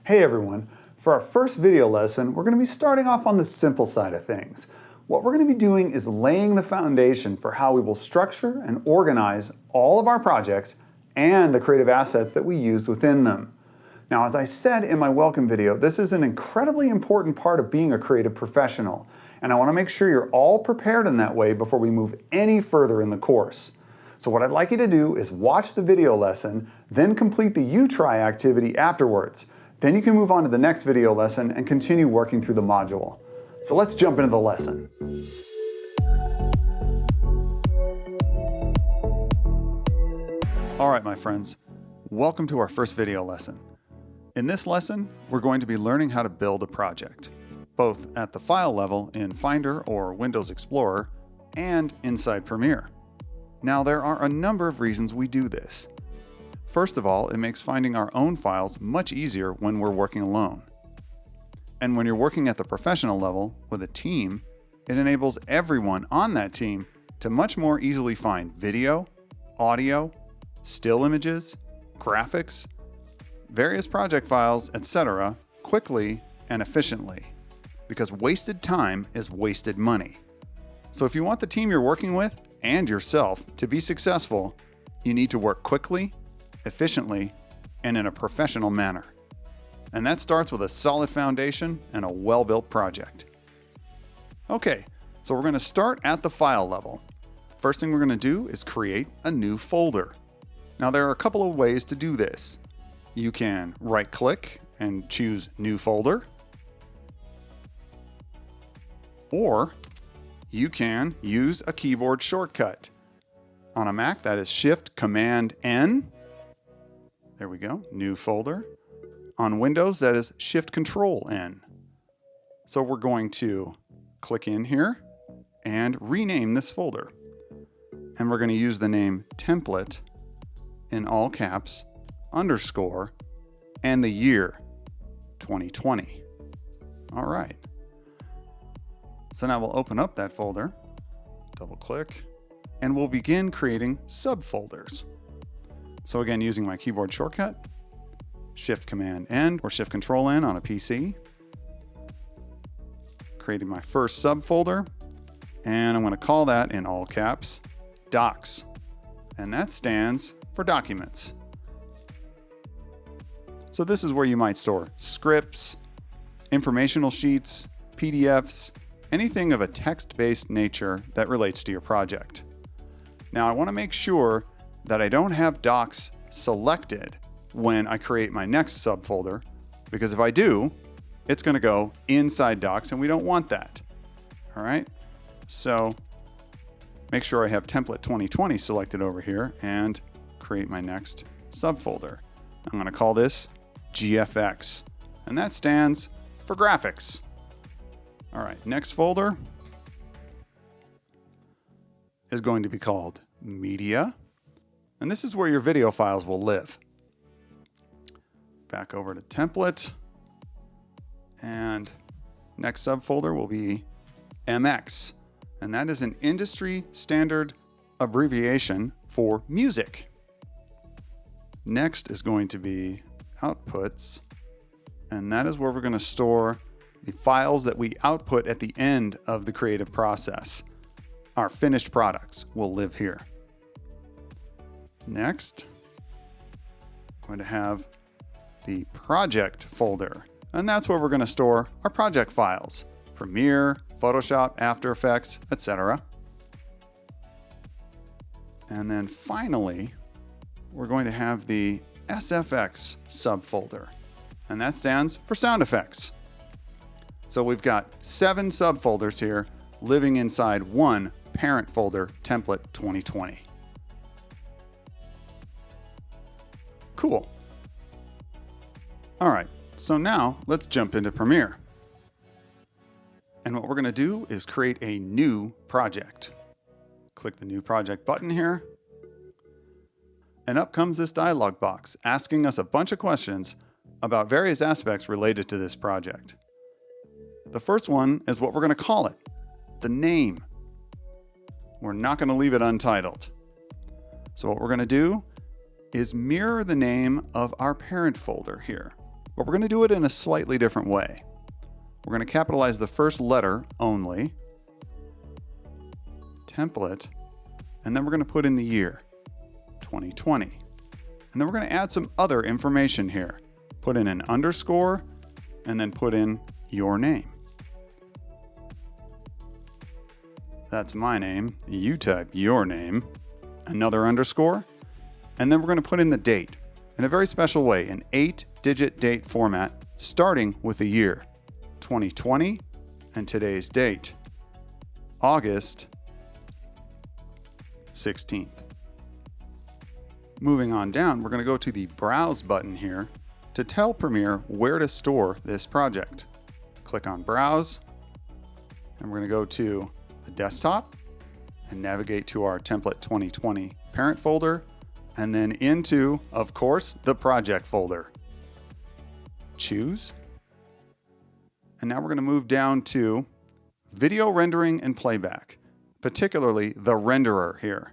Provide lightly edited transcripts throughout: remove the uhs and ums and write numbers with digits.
Hey everyone, for our first video lesson, we're going to be starting off on the simple side of things. What we're going to be doing is laying the foundation for how we will structure and organize all of our projects and the creative assets that we use within them. Now, as I said in my welcome video, this is an incredibly important part of being a creative professional, and I want to make sure you're all prepared in that way before we move any further in the course. So what I'd like you to do is watch the video lesson, then complete the You Try activity afterwards. Then you can move on to the next video lesson and continue working through the module. So let's jump into the lesson. All right, my friends, welcome to our first video lesson. In this lesson, we're going to be learning how to build a project, both at the file level in Finder or Windows Explorer and inside Premiere. Now, there are a number of reasons we do this. First of all, it makes finding our own files much easier when we're working alone. And when you're working at the professional level with a team, it enables everyone on that team to much more easily find video, audio, still images, graphics, various project files, etc. quickly and efficiently. Because wasted time is wasted money. So if you want the team you're working with and yourself to be successful, you need to work quickly, efficiently, and in a professional manner. And that starts with a solid foundation and a well-built project. Okay, so we're going to start at the file level. First thing we're going to do is create a new folder. Now, there are a couple of ways to do this. You can right-click and choose New Folder, or you can use a keyboard shortcut. On a Mac, that is Shift-Command-N. There we go, New Folder. On Windows, that is Shift-Control-N. So we're going to click in here and rename this folder. And we're going to use the name template in all caps, underscore, and the year 2020. All right. So now we'll open up that folder, double click, and we'll begin creating subfolders. So again, using my keyboard shortcut, Shift-Command-N or Shift-Control-N on a PC, creating my first subfolder, and I'm going to call that in all caps, Docs, and that stands for Documents. So this is where you might store scripts, informational sheets, PDFs, anything of a text-based nature that relates to your project. Now, I want to make sure that I don't have Docs selected when I create my next subfolder, because if I do, it's going to go inside Docs, and we don't want that. All right, so make sure I have template 2020 selected over here and create my next subfolder. I'm going to call this GFX, and that stands for graphics. All right, next folder is going to be called Media, and this is where your video files will live. Back over to Template, and next subfolder will be MX, and that is an industry standard abbreviation for music. Next is going to be Outputs, and that is where we're going to store the files that we output at the end of the creative process. Our finished products will live here. Next, I'm going to have the project folder, and that's where we're going to store our project files, Premiere, Photoshop, After Effects, etc. And then finally, we're going to have the SFX subfolder, and that stands for sound effects. So we've got 7 subfolders here living inside one parent folder, template 2020. Cool. All right, so now let's jump into Premiere. And what we're going to do is create a new project. Click the New Project button here. And up comes this dialog box asking us a bunch of questions about various aspects related to this project. The first one is what we're going to call it, the name. We're not going to leave it untitled. So what we're going to do is mirror the name of our parent folder here. but we're going to do it in a slightly different way. We're going to capitalize the first letter only, template, and then we're going to put in the year, 2020. And then we're going to add some other information here. Put in an underscore, and then put in your name. That's my name. You type your name, another underscore, and then we're going to put in the date in a very special way, an 8-digit date format, starting with the year, 2020, and today's date, August 16th. Moving on down, we're going to go to the Browse button here to tell Premiere where to store this project. Click on Browse, and we're going to go to the desktop and navigate to our Template 2020 parent folder, and then into, of course, the project folder. Choose. And now we're going to move down to video rendering and playback, particularly the renderer here.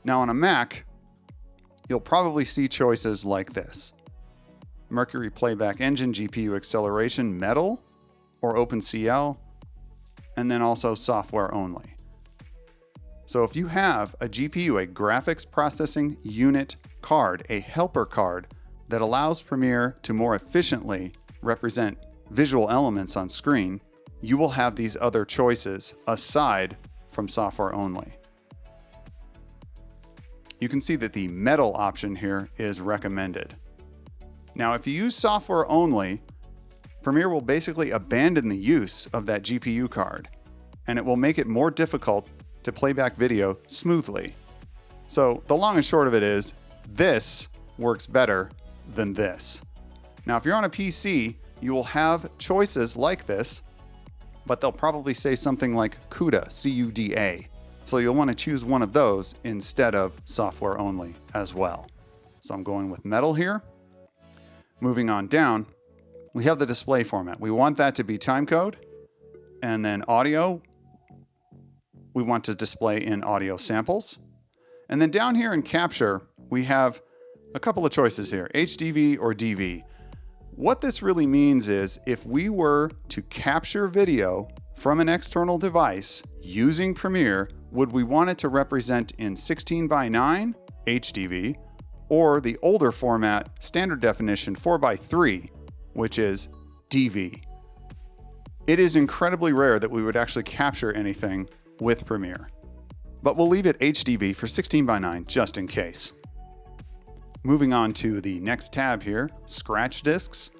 Now on a Mac, you'll probably see choices like this: Mercury Playback Engine, GPU Acceleration, Metal, or OpenCL, and then also software only. So if you have a GPU, a graphics processing unit card, a helper card that allows Premiere to more efficiently represent visual elements on screen, you will have these other choices aside from software only. You can see that the Metal option here is recommended. Now, if you use software only, Premiere will basically abandon the use of that GPU card, and it will make it more difficult to play back video smoothly. So the long and short of it is, this works better than this. Now, if you're on a PC, you will have choices like this, but they'll probably say something like CUDA, C-U-D-A. So you'll want to choose one of those instead of software only as well. So I'm going with Metal here. Moving on down, we have the display format. We want that to be timecode, and then audio, we want to display in audio samples. And then down here in capture, we have a couple of choices here, HDV or DV. What this really means is if we were to capture video from an external device using Premiere, would we want it to represent in 16:9 HDV, or the older format, standard definition 4:3, which is DV. It is incredibly rare that we would actually capture anything with Premiere, but we'll leave it HDV for 16:9 just in case. Moving on to the next tab here, scratch disks.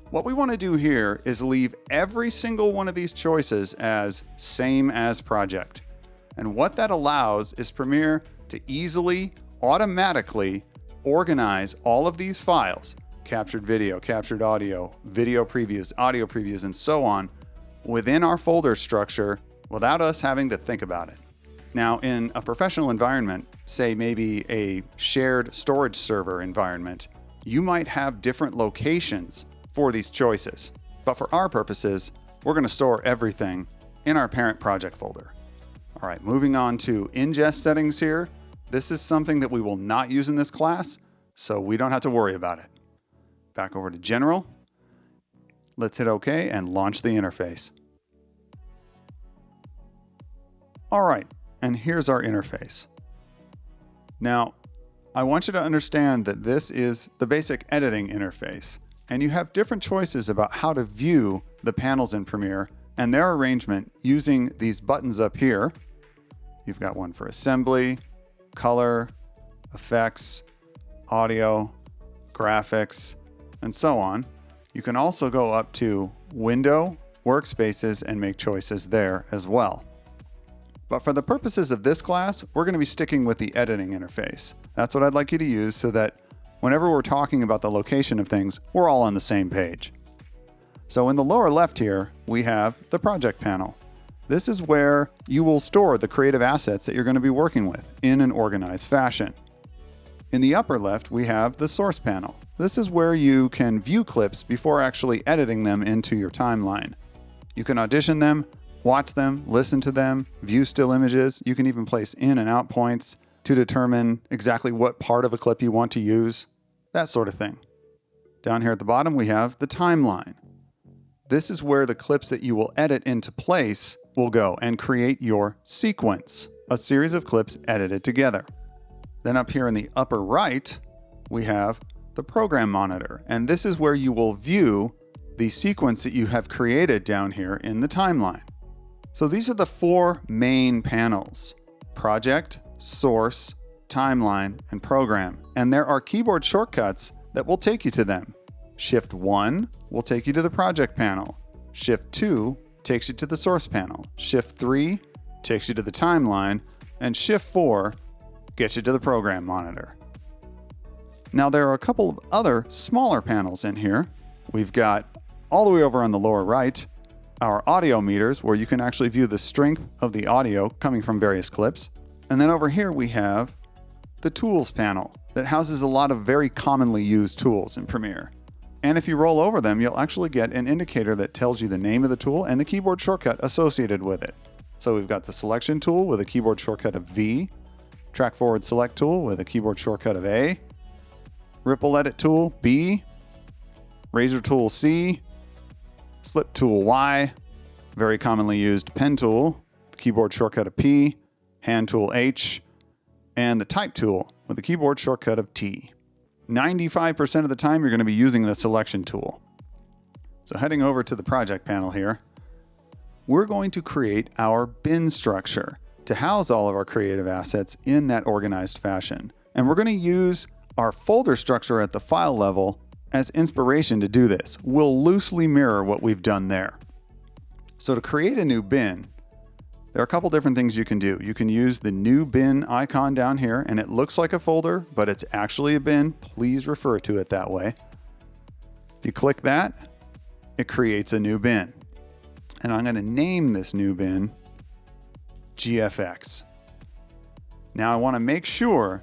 What we want to do here is leave every single one of these choices as same as project. And what that allows is Premiere to easily, automatically organize all of these files, captured video, captured audio, video previews, audio previews, and so on, within our folder structure without us having to think about it. Now, in a professional environment, say maybe a shared storage server environment, you might have different locations for these choices. But for our purposes, we're going to store everything in our parent project folder. All right, moving on to ingest settings here. This is something that we will not use in this class, so we don't have to worry about it. Back over to General. Let's hit OK and launch the interface. All right, and here's our interface. Now, I want you to understand that this is the basic editing interface, and you have different choices about how to view the panels in Premiere and their arrangement using these buttons up here. You've got one for assembly, color, effects, audio, graphics, and so on. You can also go up to Window, Workspaces, and make choices there as well. But for the purposes of this class, we're going to be sticking with the editing interface. That's what I'd like you to use so that whenever we're talking about the location of things, we're all on the same page. So in the lower left here, we have the project panel. This is where you will store the creative assets that you're going to be working with in an organized fashion. In the upper left, we have the source panel. This is where you can view clips before actually editing them into your timeline. You can audition them, watch them, listen to them, view still images. You can even place in and out points to determine exactly what part of a clip you want to use, that sort of thing. Down here at the bottom, we have the timeline. This is where the clips that you will edit into place will go and create your sequence, a series of clips edited together. Then up here in the upper right, we have the program monitor, and this is where you will view the sequence that you have created down here in the timeline. So these are the four main panels: project, source, timeline, and program. And there are keyboard shortcuts that will take you to them. Shift 1 will take you to the project panel. Shift 2 takes you to the source panel. Shift 3 takes you to the timeline. And Shift 4 gets you to the program monitor. Now there are a couple of other smaller panels in here. We've got all the way over on the lower right, our audio meters, where you can actually view the strength of the audio coming from various clips. And then over here we have the tools panel that houses a lot of very commonly used tools in Premiere. And if you roll over them, you'll actually get an indicator that tells you the name of the tool and the keyboard shortcut associated with it. So we've got the selection tool with a keyboard shortcut of V, track forward select tool with a keyboard shortcut of A, ripple edit tool B, razor tool C, slip tool Y, very commonly used pen tool, keyboard shortcut of P, hand tool H, and the type tool with a keyboard shortcut of T. 95% of the time you're going to be using the selection tool. So heading over to the project panel here, we're going to create our bin structure to house all of our creative assets in that organized fashion. And we're going to use our folder structure at the file level as inspiration to do this. We'll loosely mirror what we've done there. So to create a new bin, there are a couple different things you can do. You can use the new bin icon down here, and it looks like a folder, but it's actually a bin. Please refer to it that way. If you click that, it creates a new bin. And I'm going to name this new bin GFX. Now I want to make sure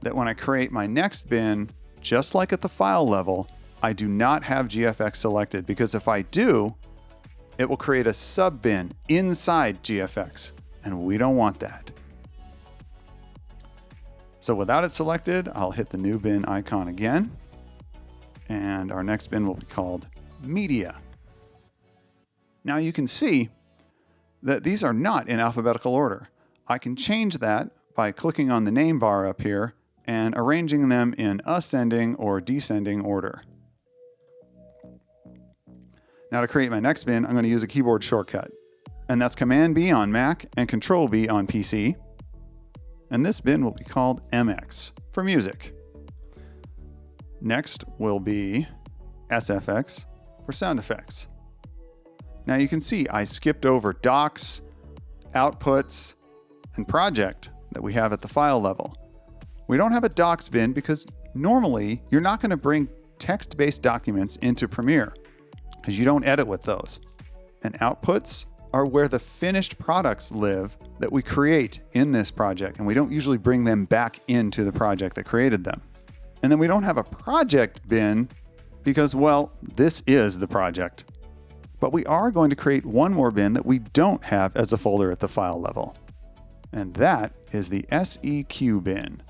that when I create my next bin, just like at the file level, I do not have GFX selected, because if I do, it will create a sub bin inside GFX, and we don't want that. So without it selected, I'll hit the new bin icon again, and our next bin will be called Media. Now you can see that these are not in alphabetical order. I can change that by clicking on the name bar up here and arranging them in ascending or descending order. Now to create my next bin, I'm going to use a keyboard shortcut, and that's Command B on Mac and Control B on PC. And this bin will be called MX for music. Next will be SFX for sound effects. Now you can see I skipped over docs, outputs, and project that we have at the file level. We don't have a docs bin because normally you're not going to bring text-based documents into Premiere, because you don't edit with those. And outputs are where the finished products live that we create in this project, and we don't usually bring them back into the project that created them. And then we don't have a project bin because, well, this is the project. But we are going to create one more bin that we don't have as a folder at the file level. And that is the SEQ bin,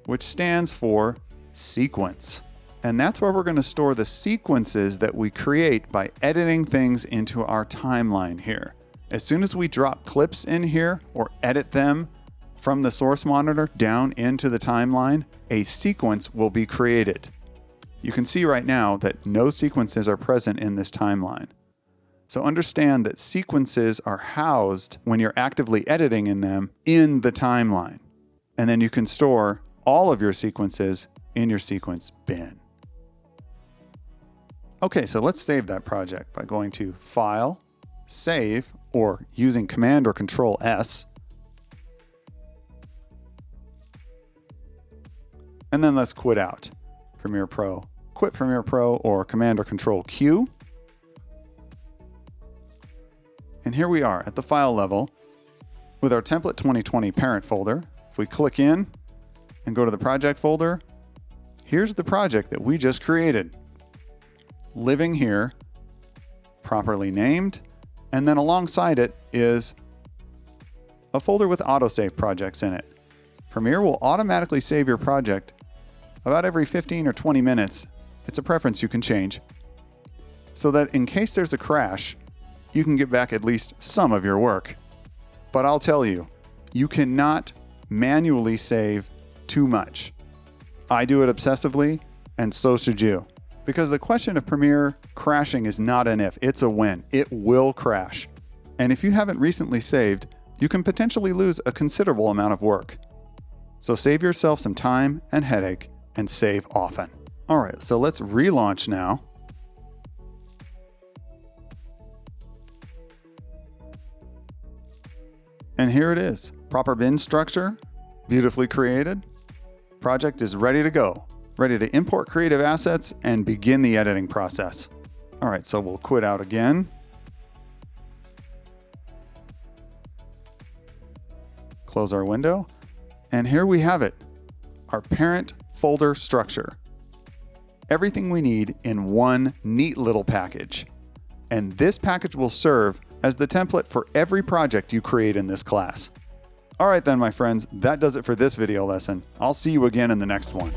which stands for sequence. And that's where we're going to store the sequences that we create by editing things into our timeline here. As soon as we drop clips in here or edit them from the source monitor down into the timeline, a sequence will be created. You can see right now that no sequences are present in this timeline. So understand that sequences are housed when you're actively editing in them in the timeline. And then you can store all of your sequences in your sequence bin. Okay, so let's save that project by going to File, Save, or using Command or Control S. And then let's quit out. Premiere Pro, quit Premiere Pro, or Command or Control Q. And here we are at the file level with our Template 2020 parent folder. If we click in and go to the project folder, here's the project that we just created. Living here, properly named, and then alongside it is a folder with autosave projects in it. Premiere will automatically save your project about every 15 or 20 minutes It's a preference you can change, so that in case there's a crash, you can get back at least some of your work. But I'll tell you, you cannot manually save too much. I do it obsessively, and so should you. Because the question of Premiere crashing is not an if, it's a when. It will crash. And if you haven't recently saved, you can potentially lose a considerable amount of work. So save yourself some time and headache and save often. All right, so let's relaunch now. And here it is, proper bin structure, beautifully created. Project is ready to go, ready to import creative assets and begin the editing process. All right, so we'll quit out again. Close our window. And here we have it, our parent folder structure. Everything we need in one neat little package. And this package will serve as the template for every project you create in this class. All right then, my friends, that does it for this video lesson. I'll see you again in the next one.